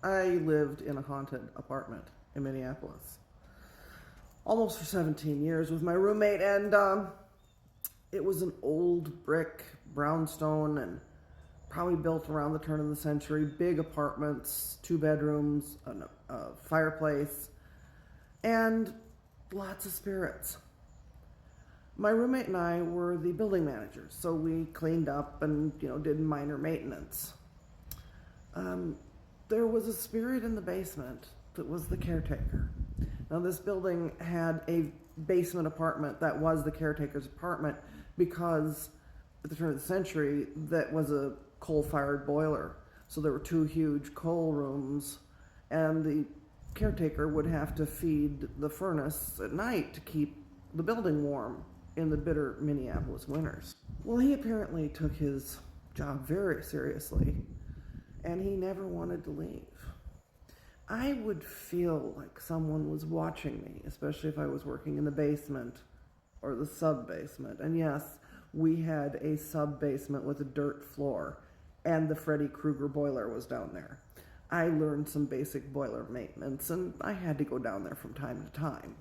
I lived in a haunted apartment in Minneapolis almost for 17 years with my roommate, and it was an old brick brownstone and probably built around the turn of the century. Big apartments, 2 bedrooms, a fireplace, and lots of spirits. My roommate and I were the building managers, so we cleaned up and did minor maintenance. There was a spirit in the basement that was the caretaker. Now, this building had a basement apartment that was the caretaker's apartment because at the turn of the century, that was a coal-fired boiler. So there were 2 huge coal rooms, and the caretaker would have to feed the furnace at night to keep the building warm in the bitter Minneapolis winters. Well, he apparently took his job very seriously, and he never wanted to leave. I would feel like someone was watching me, especially if I was working in the basement or the sub-basement. And yes, we had a sub-basement with a dirt floor, and the Freddy Krueger boiler was down there. I learned some basic boiler maintenance, and I had to go down there from time to time.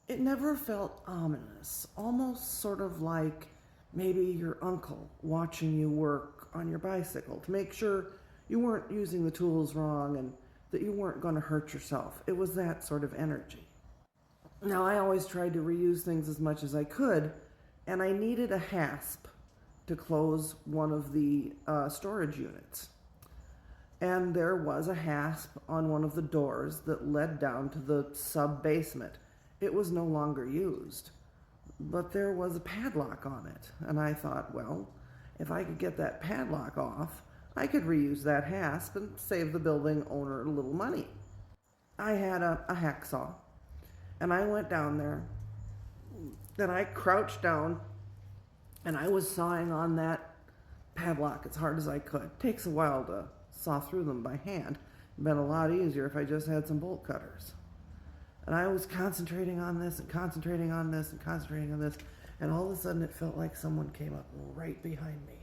It never felt ominous, almost sort of like maybe your uncle watching you work on your bicycle to make sure you weren't using the tools wrong and that you weren't going to hurt yourself. It was that sort of energy. Now, I always tried to reuse things as much as I could, and I needed a hasp to close one of the storage units. And there was a hasp on one of the doors that led down to the sub-basement. It was no longer used, but there was a padlock on it. And I thought, well, if I could get that padlock off, I could reuse that hasp and save the building owner a little money. I had a hacksaw, and I went down there, and I crouched down, and I was sawing on that padlock as hard as I could. It takes a while to saw through them by hand. It'd been a lot easier if I just had some bolt cutters. And I was concentrating on this and concentrating on this and concentrating on this, and all of a sudden it felt like someone came up right behind me.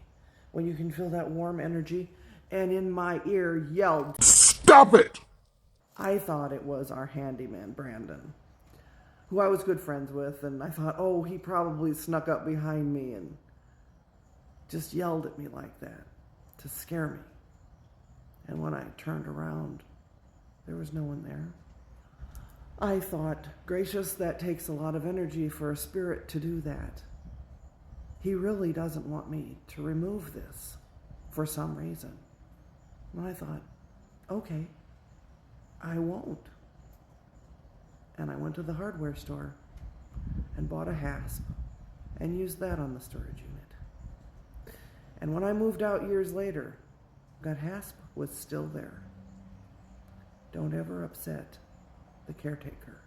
When you can feel that warm energy, and in my ear yelled, "Stop it!" I thought it was our handyman, Brandon, who I was good friends with, and I thought, oh, he probably snuck up behind me and just yelled at me like that to scare me. And when I turned around, there was no one there. I thought, gracious, that takes a lot of energy for a spirit to do that. He really doesn't want me to remove this for some reason. And I thought, okay, I won't. And I went to the hardware store and bought a hasp and used that on the storage unit. And when I moved out years later, that hasp was still there. Don't ever upset the caretaker.